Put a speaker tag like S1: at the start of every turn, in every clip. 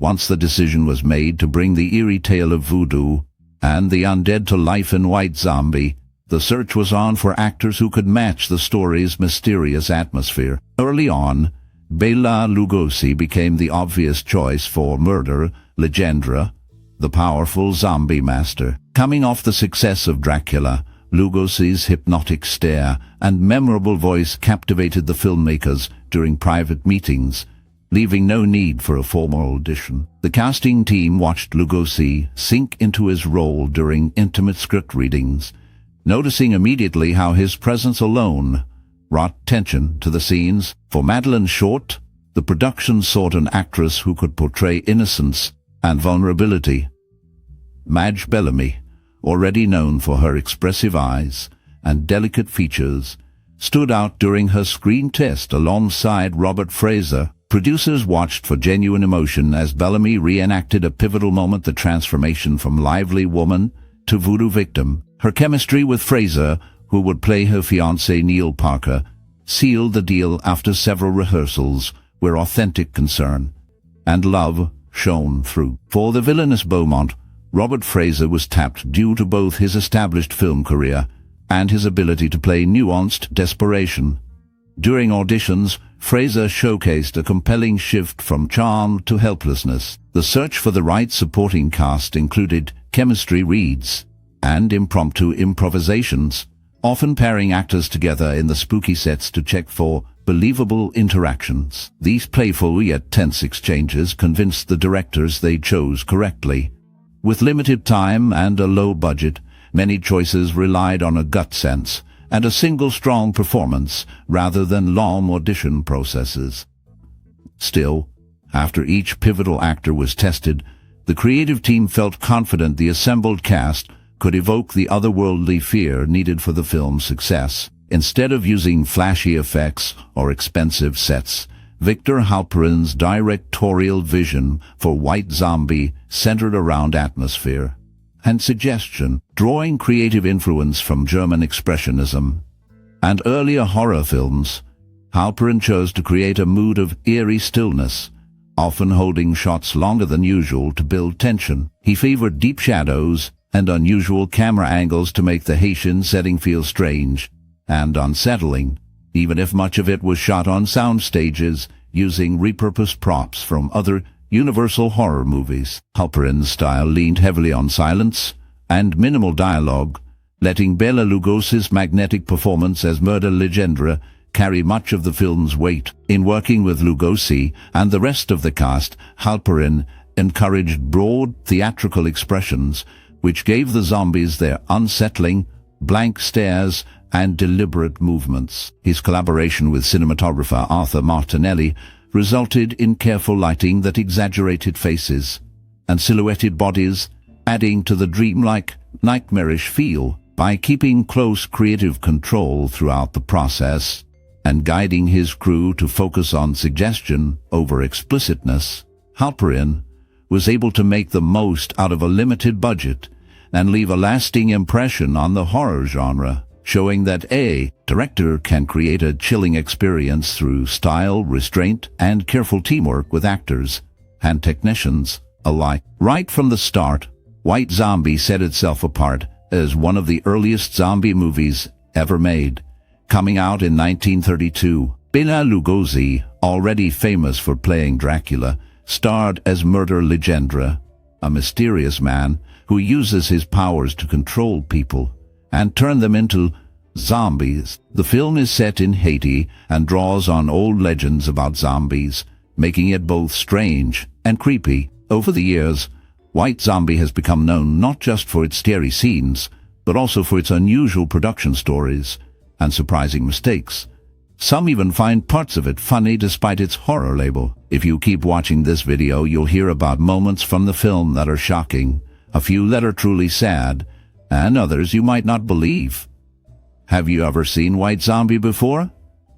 S1: Once the decision was made to bring the eerie tale of voodoo and the undead to life in White Zombie, the search was on for actors who could match the story's mysterious atmosphere. Early on, Bela Lugosi became the obvious choice for murder Legendre, the powerful zombie master. Coming off the success of Dracula, Lugosi's hypnotic stare and memorable voice captivated the filmmakers during private meetings, leaving no need for a formal audition. The casting team watched Lugosi sink into his role during intimate script readings, noticing immediately how his presence alone brought tension to the scenes. For Madeline's short, the production sought an actress who could portray innocence and vulnerability. Madge Bellamy, already known for her expressive eyes and delicate features, stood out during her screen test alongside Robert Frazer. Producers watched for genuine emotion as Bellamy reenacted a pivotal moment, the transformation from lively woman to voodoo victim. Her chemistry with Frazer, who would play her fiancé Neil Parker, sealed the deal after several rehearsals where authentic concern and love shone through. For the villainous Beaumont, Robert Frazer was tapped due to both his established film career and his ability to play nuanced desperation. During auditions, Frazer showcased a compelling shift from charm to helplessness. The search for the right supporting cast included chemistry reads and impromptu improvisations, often pairing actors together in the spooky sets to check for believable interactions. These playful yet tense exchanges convinced the directors they chose correctly. With limited time and a low budget, many choices relied on a gut sense and a single strong performance rather than long audition processes. Still, after each pivotal actor was tested, the creative team felt confident the assembled cast could evoke the otherworldly fear needed for the film's success. Instead of using flashy effects or expensive sets, Victor Halperin's directorial vision for White Zombie centered around atmosphere and suggestion, drawing creative influence from German Expressionism and earlier horror films. Halperin chose to create a mood of eerie stillness, often holding shots longer than usual to build tension. He favored deep shadows and unusual camera angles to make the Haitian setting feel strange and unsettling, even if much of it was shot on sound stages using repurposed props from other Universal horror movies. Halperin's style leaned heavily on silence and minimal dialogue, letting Bela Lugosi's magnetic performance as Murder Legendre carry much of the film's weight. In working with Lugosi and the rest of the cast, Halperin encouraged broad theatrical expressions, which gave the zombies their unsettling, blank stares and deliberate movements. His collaboration with cinematographer Arthur Martinelli resulted in careful lighting that exaggerated faces and silhouetted bodies, adding to the dreamlike, nightmarish feel. By keeping close creative control throughout the process and guiding his crew to focus on suggestion over explicitness, Halperin was able to make the most out of a limited budget and leave a lasting impression on the horror genre, showing that a director can create a chilling experience through style, restraint, and careful teamwork with actors and technicians alike. Right from the start, White Zombie set itself apart as one of the earliest zombie movies ever made. Coming out in 1932, Bela Lugosi, already famous for playing Dracula, starred as Murder Legendre, a mysterious man who uses his powers to control people and turn them into zombies. The film is set in Haiti and draws on old legends about zombies, making it both strange and creepy. Over the years, White Zombie has become known not just for its scary scenes, but also for its unusual production stories and surprising mistakes. Some even find parts of it funny despite its horror label. If you keep watching this video, you'll hear about moments from the film that are shocking, a few that are truly sad, and others you might not believe. Have you ever seen White Zombie before?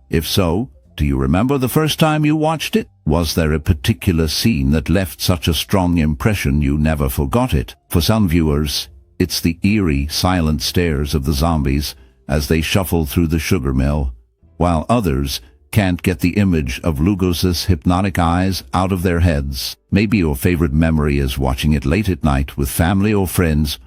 S1: If so, do you remember the first time you watched it? Was there a particular scene that left such a strong impression you never forgot it? For some viewers, it's the eerie, silent stares of the zombies as they shuffle through the sugar mill, while others, can't get the image of Lugosi's hypnotic eyes out of their heads. Maybe your favorite memory is watching it late at night with family or friends,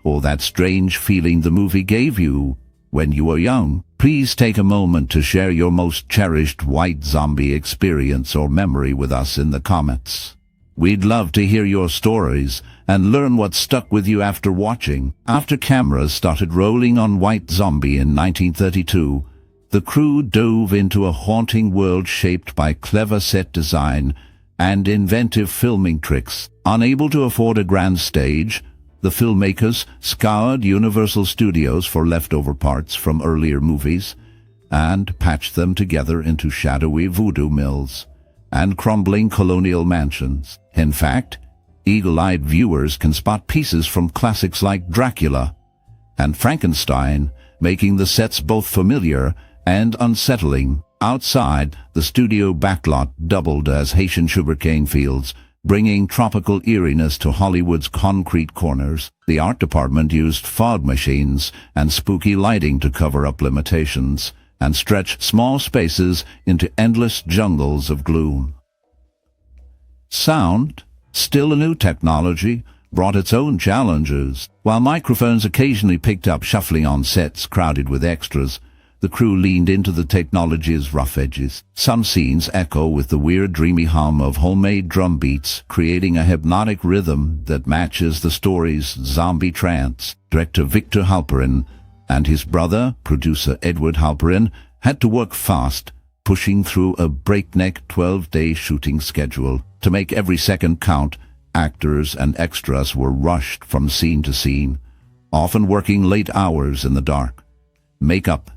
S1: or that strange feeling the movie gave you when you were young. Please take a moment to share your most cherished White Zombie experience or memory with us in the comments. We'd love to hear your stories and learn what stuck with you after watching. After cameras started rolling on White Zombie in 1932, the crew dove into a haunting world shaped by clever set design and inventive filming tricks. Unable to afford a grand stage, the filmmakers scoured Universal Studios for leftover parts from earlier movies and patched them together into shadowy voodoo mills and crumbling colonial mansions. In fact, eagle-eyed viewers can spot pieces from classics like Dracula and Frankenstein, making the sets both familiar and unsettling. Outside, the studio backlot doubled as Haitian sugarcane fields, bringing tropical eeriness to Hollywood's concrete corners. The art department used fog machines and spooky lighting to cover up limitations and stretch small spaces into endless jungles of gloom. Sound, still a new technology, brought its own challenges. While microphones occasionally picked up shuffling on sets crowded with extras, the crew leaned into the technology's rough edges. Some scenes echo with the weird, dreamy hum of homemade drum beats, creating a hypnotic rhythm that matches the story's zombie trance. Director Victor Halperin and his brother, producer Edward Halperin, had to work fast, pushing through a breakneck 12-day shooting schedule. To make every second count, actors and extras were rushed from scene to scene, often working late hours in the dark. Makeup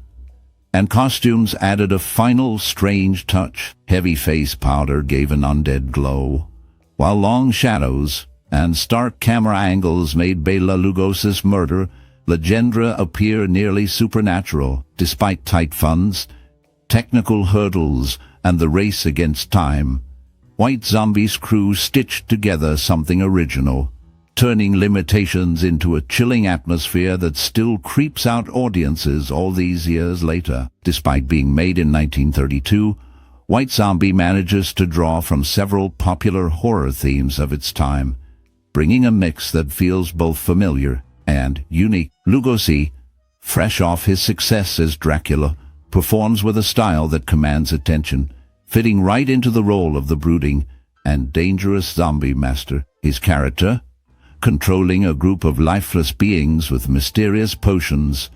S1: and costumes added a final strange touch. Heavy face powder gave an undead glow, while long shadows and stark camera angles made Bela Lugosi's murder, Legendre, appear nearly supernatural. Despite tight funds, technical hurdles, and the race against time, White Zombie's crew stitched together something original, turning limitations into a chilling atmosphere that still creeps out audiences all these years later. Despite being made in 1932, White Zombie manages to draw from several popular horror themes of its time, bringing a mix that feels both familiar and unique. Lugosi, fresh off his success as Dracula, performs with a style that commands attention, fitting right into the role of the brooding and dangerous zombie master. His character, controlling a group of lifeless beings with mysterious potions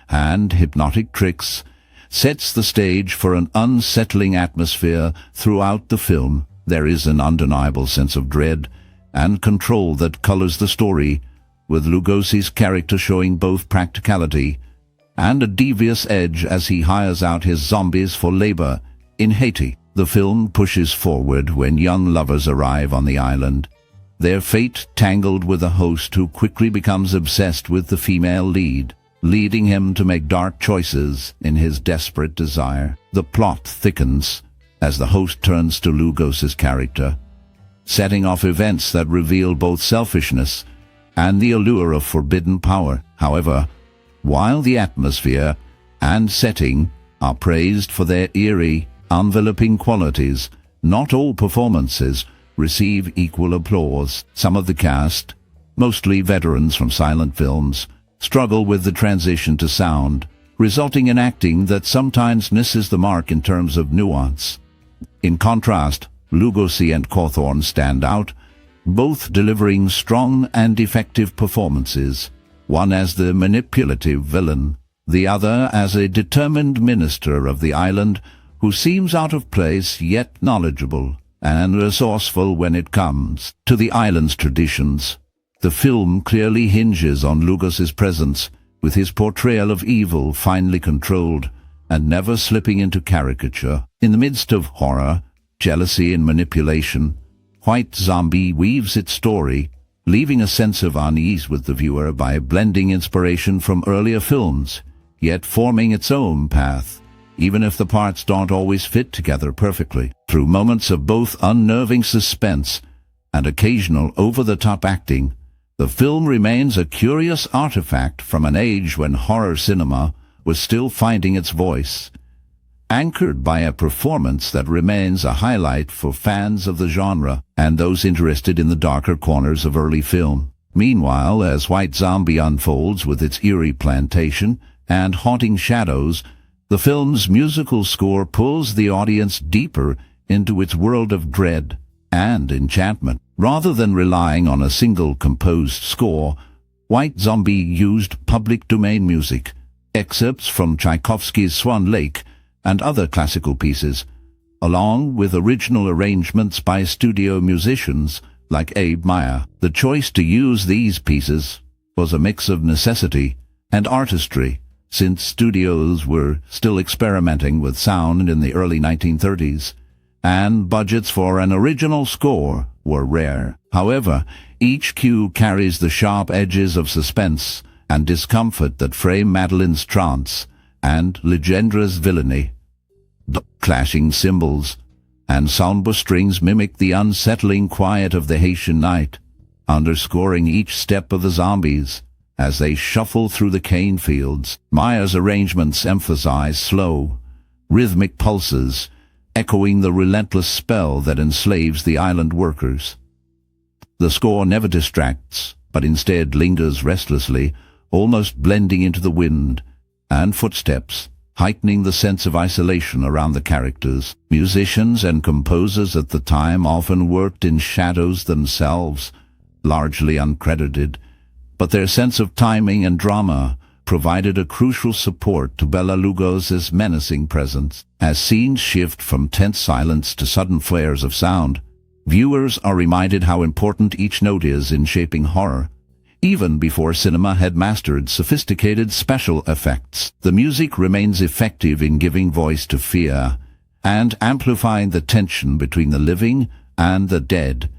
S1: and hypnotic tricks, sets the stage for an unsettling atmosphere throughout the film. There is an undeniable sense of dread and control that colors the story, with Lugosi's character showing both practicality and a devious edge as he hires out his zombies for labor in Haiti. The film pushes forward when young lovers arrive on the island, their fate tangled with a host who quickly becomes obsessed with the female lead, leading him to make dark choices in his desperate desire. The plot thickens as the host turns to Lugosi's character, setting off events that reveal both selfishness and the allure of forbidden power. However, while the atmosphere and setting are praised for their eerie, enveloping qualities, not all performances receive equal applause. Some of the cast, mostly veterans from silent films, struggle with the transition to sound, resulting in acting that sometimes misses the mark in terms of nuance. In contrast, Lugosi and Cawthorn stand out, both delivering strong and effective performances, one as the manipulative villain, the other as a determined minister of the island who seems out of place yet knowledgeable and resourceful when it comes to the island's traditions. The film clearly hinges on Lugosi's presence, with his portrayal of evil finely controlled and never slipping into caricature. In the midst of horror, jealousy and manipulation, White Zombie weaves its story, leaving a sense of unease with the viewer by blending inspiration from earlier films, yet forming its own path, even if the parts don't always fit together perfectly. Through moments of both unnerving suspense and occasional over-the-top acting, the film remains a curious artifact from an age when horror cinema was still finding its voice. anchored by a performance that remains a highlight for fans of the genre and those interested in the darker corners of early film. Meanwhile, as White Zombie unfolds with its eerie plantation and haunting shadows, the film's musical score pulls the audience deeper into its world of dread and enchantment. Rather than relying on a single composed score, White Zombie used public domain music, excerpts from Tchaikovsky's Swan Lake, and other classical pieces, along with original arrangements by studio musicians like Abe Meyer. The choice to use these pieces was a mix of necessity and artistry, since studios were still experimenting with sound in the early 1930s, and budgets for an original score were rare. However, each cue carries the sharp edges of suspense and discomfort that frame Madeline's trance and Legendre's villainy. The clashing cymbals and sombre strings mimic the unsettling quiet of the Haitian night, underscoring each step of the zombies as they shuffle through the cane fields. Meyer's arrangements emphasize slow, rhythmic pulses, echoing the relentless spell that enslaves the island workers. The score never distracts, but instead lingers restlessly, almost blending into the wind and footsteps, heightening the sense of isolation around the characters. Musicians and composers at the time often worked in shadows themselves, largely uncredited, but their sense of timing and drama provided a crucial support to Bela Lugosi's menacing presence. As scenes shift from tense silence to sudden flares of sound, viewers are reminded how important each note is in shaping horror. Even before cinema had mastered sophisticated special effects, the music remains effective in giving voice to fear and amplifying the tension between the living and the dead,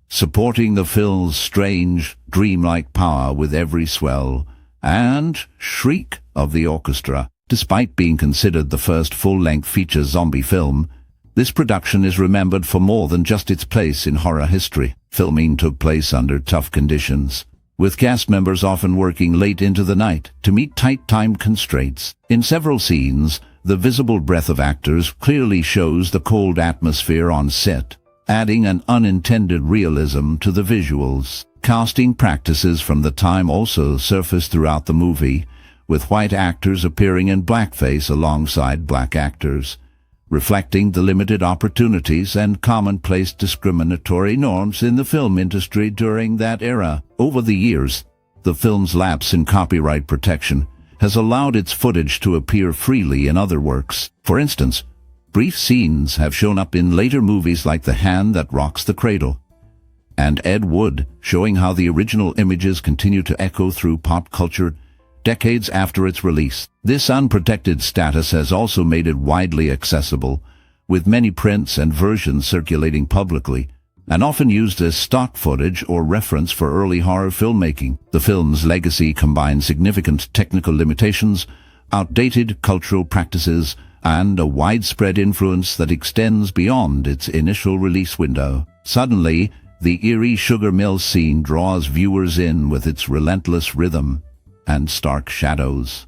S1: supporting the film's strange, dreamlike power with every swell and shriek of the orchestra. Despite being considered the first full-length feature zombie film, this production is remembered for more than just its place in horror history. Filming took place under tough conditions, with cast members often working late into the night to meet tight time constraints. In several scenes, the visible breath of actors clearly shows the cold atmosphere on set, adding an unintended realism to the visuals. Casting practices from the time also surface throughout the movie, with white actors appearing in blackface alongside black actors, reflecting the limited opportunities and commonplace discriminatory norms in the film industry during that era. Over the years, the film's lapse in copyright protection has allowed its footage to appear freely in other works. For instance, brief scenes have shown up in later movies like The Hand That Rocks the Cradle and Ed Wood, showing how the original images continue to echo through pop culture decades after its release. This unprotected status has also made it widely accessible, with many prints and versions circulating publicly, and often used as stock footage or reference for early horror filmmaking. The film's legacy combines significant technical limitations, outdated cultural practices, and a widespread influence that extends beyond its initial release window. Suddenly, the eerie sugar mill scene draws viewers in with its relentless rhythm and stark shadows.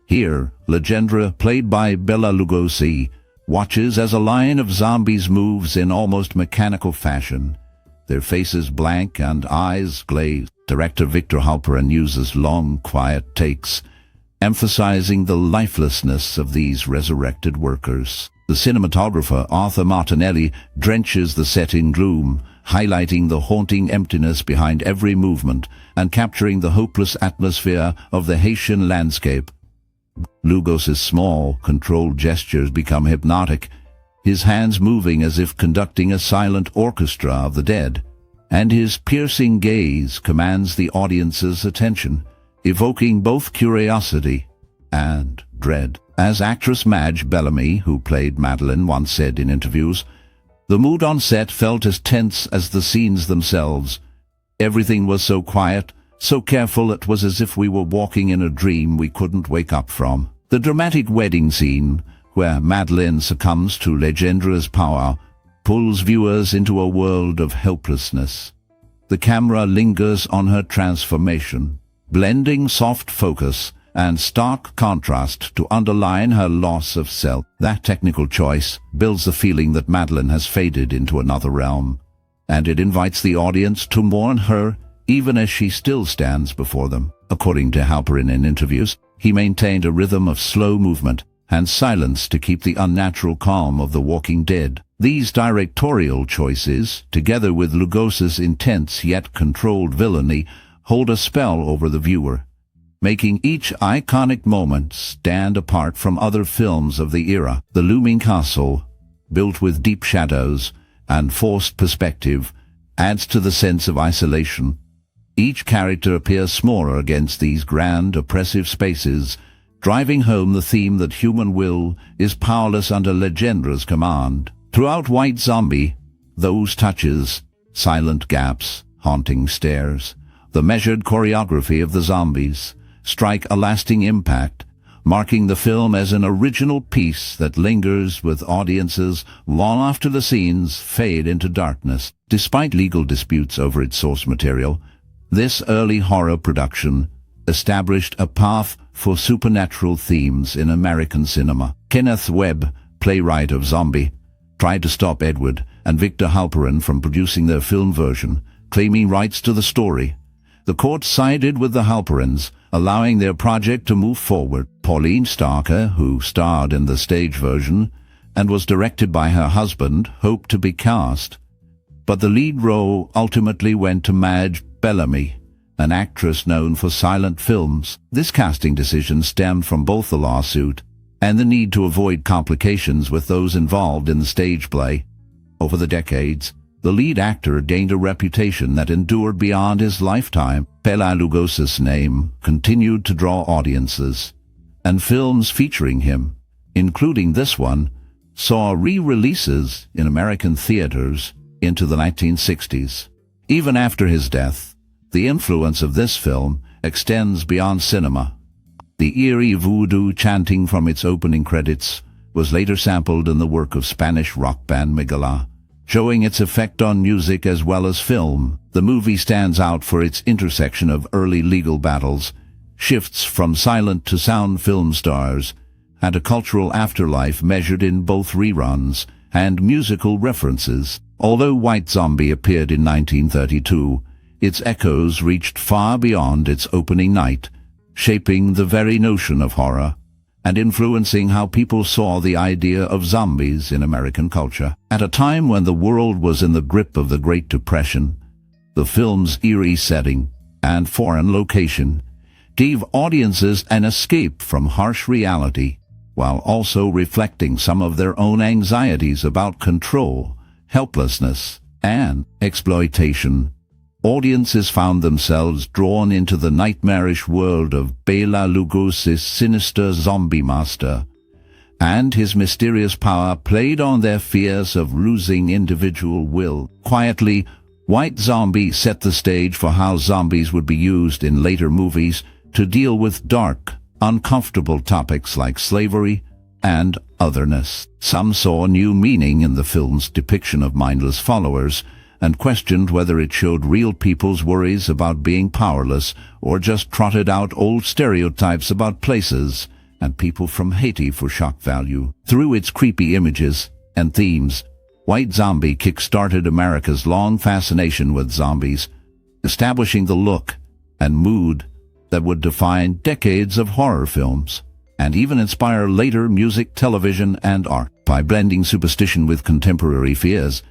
S1: Here, Legendre, played by Bela Lugosi, watches as a line of zombies moves in almost mechanical fashion, their faces blank and eyes glazed. Director Victor Halperin uses long, quiet takes, emphasizing the lifelessness of these resurrected workers. The cinematographer Arthur Martinelli drenches the set in gloom, highlighting the haunting emptiness behind every movement and capturing the hopeless atmosphere of the Haitian landscape. Lugosi's small, controlled gestures become hypnotic, his hands moving as if conducting a silent orchestra of the dead, and his piercing gaze commands the audience's attention, evoking both curiosity and dread. As actress Madge Bellamy, who played Madeline, once said in interviews, "The mood on set felt as tense as the scenes themselves. Everything was so quiet, so careful, it was as if we were walking in a dream we couldn't wake up from." The dramatic wedding scene, where Madeline succumbs to Legendre's power, pulls viewers into a world of helplessness. The camera lingers on her transformation, blending soft focus and stark contrast to underline her loss of self. That technical choice builds the feeling that Madeline has faded into another realm, and it invites the audience to mourn her even as she still stands before them. According to Halperin in interviews, he maintained a rhythm of slow movement and silence to keep the unnatural calm of the walking dead. These directorial choices, together with Lugosi's intense yet controlled villainy, hold a spell over the viewer, making each iconic moment stand apart from other films of the era. The looming castle, built with deep shadows and forced perspective, adds to the sense of isolation. Each character appears smaller against these grand, oppressive spaces, driving home the theme that human will is powerless under Legendre's command. Throughout White Zombie, those touches, silent gaps, haunting stares, the measured choreography of the zombies, strike a lasting impact, marking the film as an original piece that lingers with audiences long after the scenes fade into darkness. Despite legal disputes over its source material, this early horror production established a path for supernatural themes in American cinema. Kenneth Webb, playwright of Zombie, tried to stop Edward and Victor Halperin from producing their film version, claiming rights to the story. The court sided with the Halperins, allowing their project to move forward. Pauline Starker, who starred in the stage version and was directed by her husband, hoped to be cast, but the lead role ultimately went to Madge Bellamy, an actress known for silent films. This casting decision stemmed from both the lawsuit and the need to avoid complications with those involved in the stage play. Over the decades, the lead actor gained a reputation that endured beyond his lifetime. Bela Lugosi's name continued to draw audiences, and films featuring him, including this one, saw re-releases in American theaters into the 1960s. Even after his death, the influence of this film extends beyond cinema. The eerie voodoo chanting from its opening credits was later sampled in the work of Spanish rock band Miguelá, showing its effect on music as well as film. The movie stands out for its intersection of early legal battles, shifts from silent to sound film stars, and a cultural afterlife measured in both reruns and musical references. Although White Zombie appeared in 1932, its echoes reached far beyond its opening night, shaping the very notion of horror and influencing how people saw the idea of zombies in American culture. At a time when the world was in the grip of the Great Depression, the film's eerie setting and foreign location gave audiences an escape from harsh reality, while also reflecting some of their own anxieties about control, helplessness, and exploitation. Audiences found themselves drawn into the nightmarish world of Bela Lugosi's sinister zombie master, and his mysterious power played on their fears of losing individual will. Quietly, White Zombie set the stage for how zombies would be used in later movies to deal with dark, uncomfortable topics like slavery and otherness. Some saw new meaning in the film's depiction of mindless followers, and questioned whether it showed real people's worries about being powerless or just trotted out old stereotypes about places and people from Haiti for shock value. Through its creepy images and themes, White Zombie kick-started America's long fascination with zombies, establishing the look and mood that would define decades of horror films, and even inspire later music, television, and art. By blending superstition with contemporary fears,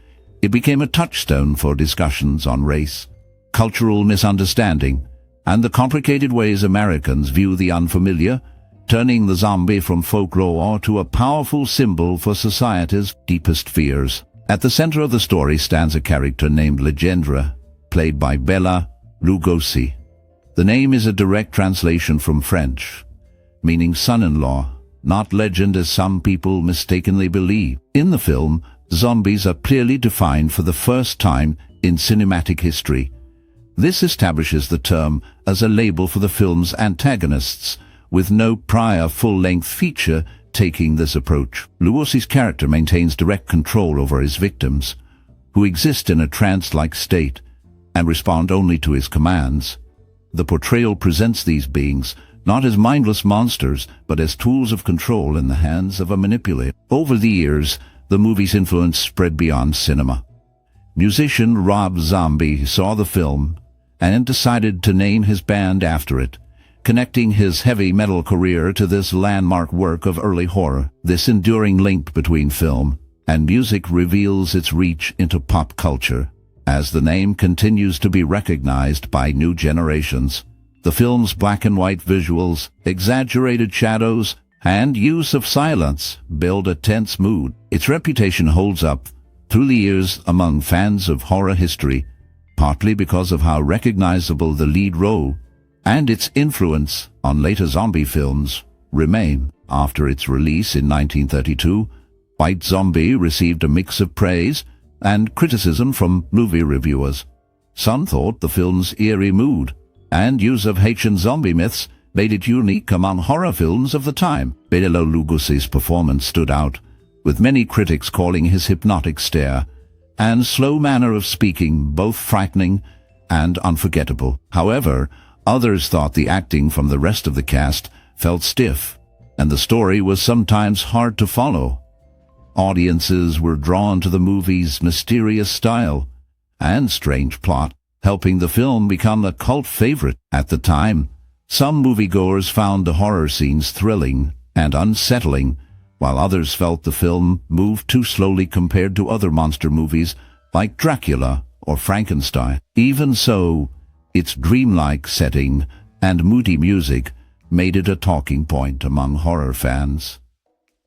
S1: it became a touchstone for discussions on race, cultural misunderstanding, and the complicated ways Americans view the unfamiliar, turning the zombie from folklore to a powerful symbol for society's deepest fears. At the center of the story stands a character named Legendre, played by Bela Lugosi. The name is a direct translation from French, meaning son-in-law, not legend as some people mistakenly believe. In the film, zombies are clearly defined for the first time in cinematic history. This establishes the term as a label for the film's antagonists, with no prior full-length feature taking this approach. Lugosi's character maintains direct control over his victims, who exist in a trance-like state and respond only to his commands. The portrayal presents these beings not as mindless monsters, but as tools of control in the hands of a manipulator. Over the years, the movie's influence spread beyond cinema. Musician Rob Zombie saw the film and decided to name his band after it, connecting his heavy metal career to this landmark work of early horror. This enduring link between film and music reveals its reach into pop culture, as the name continues to be recognized by new generations. The film's black and white visuals, exaggerated shadows, and use of silence build a tense mood. Its reputation holds up through the years among fans of horror history, partly because of how recognizable the lead role and its influence on later zombie films remain. After its release in 1932, White Zombie received a mix of praise and criticism from movie reviewers. Some thought the film's eerie mood and use of Haitian zombie myths made it unique among horror films of the time. Bela Lugosi's performance stood out, with many critics calling his hypnotic stare and slow manner of speaking both frightening and unforgettable. However, others thought the acting from the rest of the cast felt stiff, and the story was sometimes hard to follow. Audiences were drawn to the movie's mysterious style and strange plot, helping the film become a cult favorite. At the time, some moviegoers found the horror scenes thrilling and unsettling, while others felt the film moved too slowly compared to other monster movies like Dracula or Frankenstein. Even so, its dreamlike setting and moody music made it a talking point among horror fans.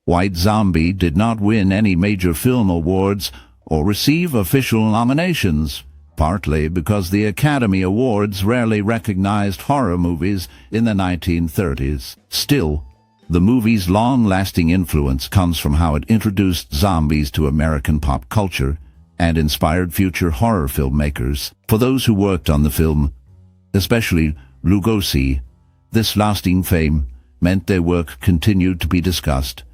S1: White Zombie did not win any major film awards or receive official nominations, partly because the Academy Awards rarely recognized horror movies in the 1930s. Still, the movie's long-lasting influence comes from how it introduced zombies to American pop culture and inspired future horror filmmakers. For those who worked on the film, especially Lugosi, this lasting fame meant their work continued to be discussed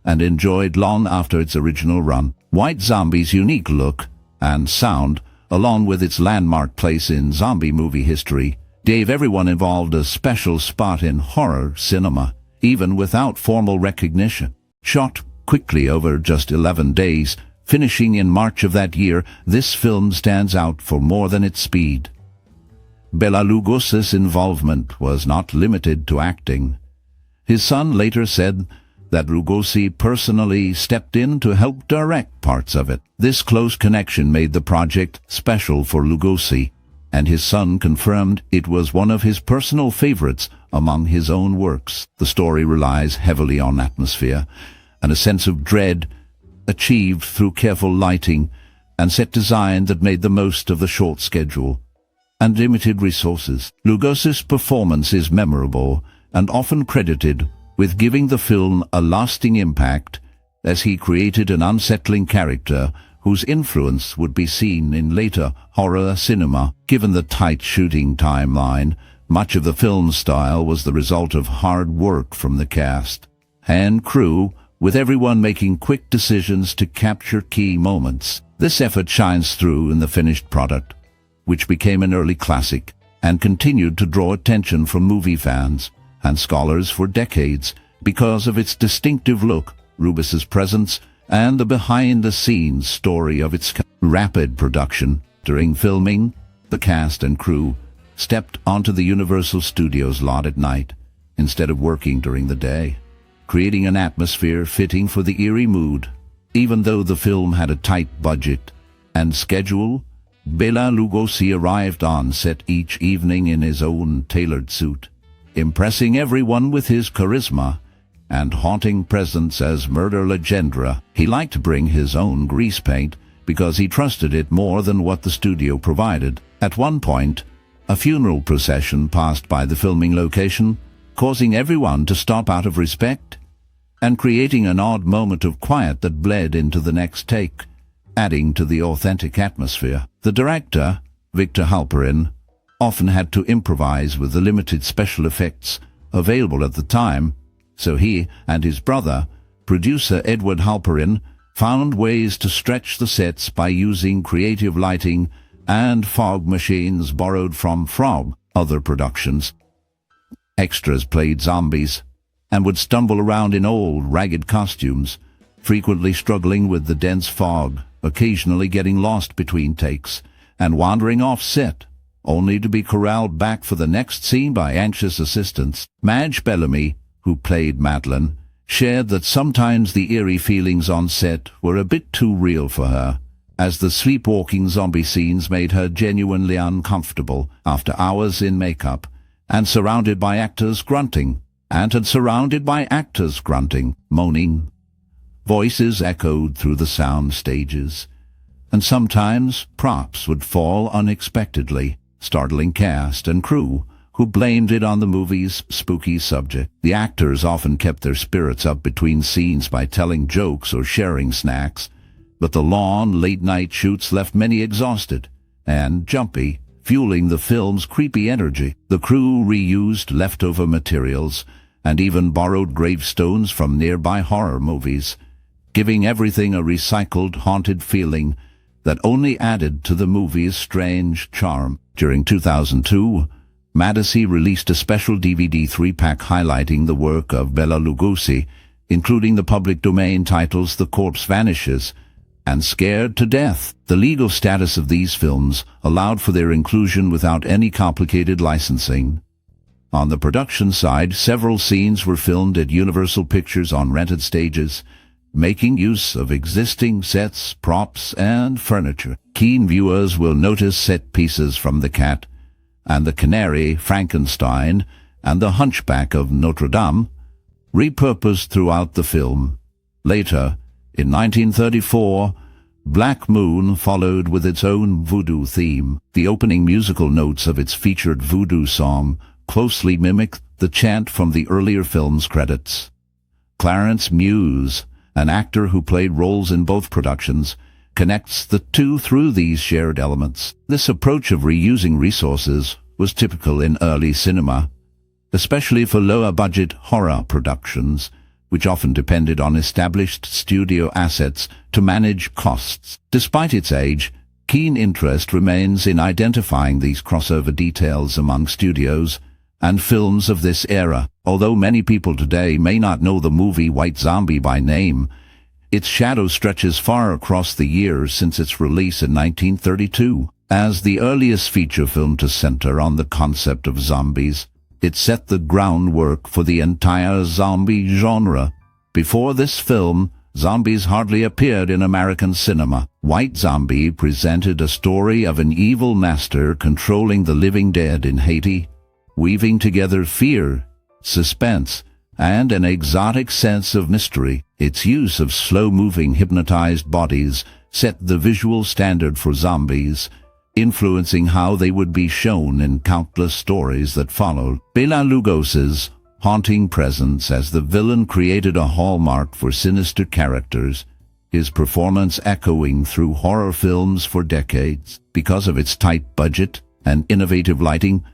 S1: and enjoyed long after its original run. White Zombie's unique look and sound, along with its landmark place in zombie movie history, gave everyone involved a special spot in horror cinema, even without formal recognition. Shot quickly over just 11 days, finishing in March of that year, this film stands out for more than its speed. Bela Lugosi's involvement was not limited to acting. His son later said that Lugosi personally stepped in to help direct parts of it. This close connection made the project special for Lugosi, and his son confirmed it was one of his personal favorites among his own works. The story relies heavily on atmosphere and a sense of dread achieved through careful lighting and set design that made the most of the short schedule and limited resources. Lugosi's performance is memorable and often credited with giving the film a lasting impact, as he created an unsettling character whose influence would be seen in later horror cinema. Given the tight shooting timeline, much of the film's style was the result of hard work from the cast and crew, with everyone making quick decisions to capture key moments. This effort shines through in the finished product, which became an early classic and continued to draw attention from movie fans and scholars for decades because of its distinctive look, Lugosi's presence, and the behind-the-scenes story of its rapid production. During filming, the cast and crew stepped onto the Universal Studios lot at night instead of working during the day, creating an atmosphere fitting for the eerie mood. Even though the film had a tight budget and schedule, Bela Lugosi arrived on set each evening in his own tailored suit, impressing everyone with his charisma and haunting presence as Murder Legendre. He liked to bring his own grease paint because he trusted it more than what the studio provided. At one point, a funeral procession passed by the filming location, causing everyone to stop out of respect and creating an odd moment of quiet that bled into the next take, adding to the authentic atmosphere. The director, Victor Halperin, often had to improvise with the limited special effects available at the time, so he and his brother, producer Edward Halperin, found ways to stretch the sets by using creative lighting and fog machines borrowed from other productions. Extras played zombies and would stumble around in old, ragged costumes, frequently struggling with the dense fog, occasionally getting lost between takes and wandering off set, only to be corralled back for the next scene by anxious assistants. Madge Bellamy, who played Madeline, shared that sometimes the eerie feelings on set were a bit too real for her, as the sleepwalking zombie scenes made her genuinely uncomfortable after hours in makeup and surrounded by actors grunting, moaning. Voices echoed through the sound stages, and sometimes props would fall unexpectedly, startling cast and crew who blamed it on the movie's spooky subject. The actors often kept their spirits up between scenes by telling jokes or sharing snacks, but the long, late-night shoots left many exhausted and jumpy, fueling the film's creepy energy. The crew reused leftover materials and even borrowed gravestones from nearby horror movies, giving everything a recycled, haunted feeling that only added to the movie's strange charm. During 2002, Madison released a special DVD 3-pack highlighting the work of Bela Lugosi, including the public domain titles The Corpse Vanishes and Scared to Death. The legal status of these films allowed for their inclusion without any complicated licensing. On the production side, several scenes were filmed at Universal Pictures on rented stages, making use of existing sets, props, and furniture. Keen viewers will notice set pieces from The Cat and the Canary, Frankenstein, and the Hunchback of Notre Dame, repurposed throughout the film. Later, in 1934, Black Moon followed with its own voodoo theme. The opening musical notes of its featured voodoo song closely mimic the chant from the earlier film's credits. Clarence Muse, an actor who played roles in both productions, connects the two through these shared elements. This approach of reusing resources was typical in early cinema, especially for lower-budget horror productions, which often depended on established studio assets to manage costs. Despite its age, keen interest remains in identifying these crossover details among studios and films of this era. Although many people today may not know the movie White Zombie by name, its shadow stretches far across the years since its release in 1932. As the earliest feature film to center on the concept of zombies, it set the groundwork for the entire zombie genre. Before this film, zombies hardly appeared in American cinema. White Zombie presented a story of an evil master controlling the living dead in Haiti, weaving together fear, suspense, and an exotic sense of mystery. Its use of slow-moving hypnotized bodies set the visual standard for zombies, influencing how they would be shown in countless stories that followed. Bela Lugosi's haunting presence as the villain created a hallmark for sinister characters, his performance echoing through horror films for decades. Because of its tight budget and innovative lighting,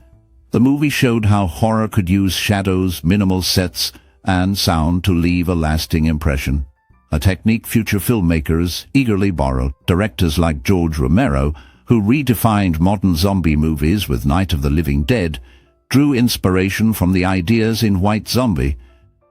S1: the movie showed how horror could use shadows, minimal sets, and sound to leave a lasting impression, a technique future filmmakers eagerly borrowed. Directors like George Romero, who redefined modern zombie movies with Night of the Living Dead, drew inspiration from the ideas in White Zombie,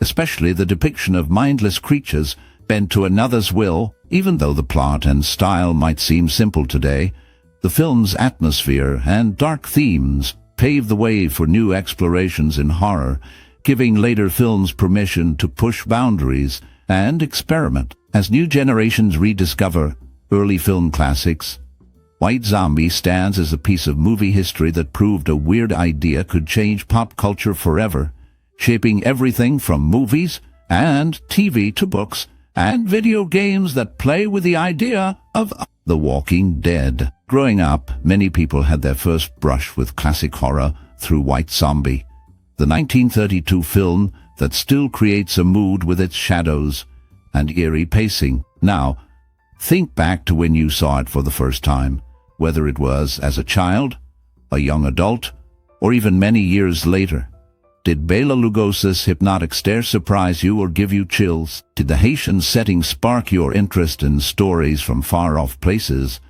S1: especially the depiction of mindless creatures bent to another's will. Even though the plot and style might seem simple today, the film's atmosphere and dark themes paved the way for new explorations in horror, giving later films permission to push boundaries and experiment. As new generations rediscover early film classics, White Zombie stands as a piece of movie history that proved a weird idea could change pop culture forever, shaping everything from movies and TV to books and video games that play with the idea of The Walking Dead. Growing up, many people had their first brush with classic horror through White Zombie, the 1932 film that still creates a mood with its shadows and eerie pacing. Now, think back to when you saw it for the first time, whether it was as a child, a young adult, or even many years later. Did Bela Lugosi's hypnotic stare surprise you or give you chills? Did the Haitian setting spark your interest in stories from far-off places?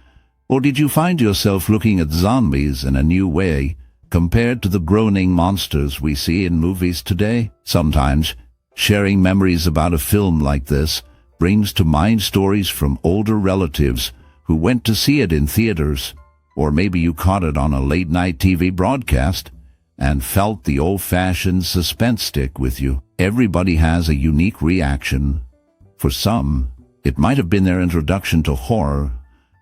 S1: Or did you find yourself looking at zombies in a new way, compared to the groaning monsters we see in movies today. Sometimes, sharing memories about a film like this brings to mind stories from older relatives who went to see it in theaters, or maybe you caught it on a late-night TV broadcast and felt the old-fashioned suspense stick with you. Everybody has a unique reaction. For some, it might have been their introduction to horror,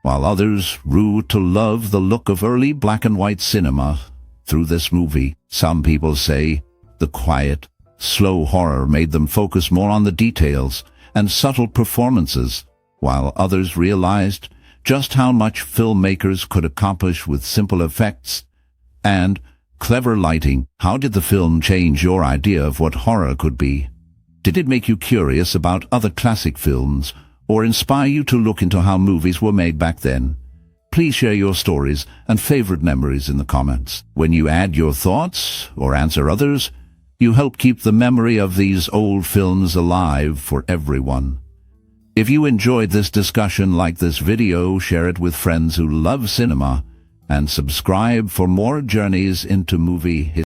S1: while others grew to love the look of early black-and-white cinema through this movie. Some people say the quiet, slow horror made them focus more on the details and subtle performances, while others realized just how much filmmakers could accomplish with simple effects and clever lighting. How did the film change your idea of what horror could be? Did it make you curious about other classic films, or inspire you to look into how movies were made back then? Please share your stories and favorite memories in the comments. When you add your thoughts or answer others, you help keep the memory of these old films alive for everyone. If you enjoyed this discussion, like this video, share it with friends who love cinema, and subscribe for more journeys into movie history.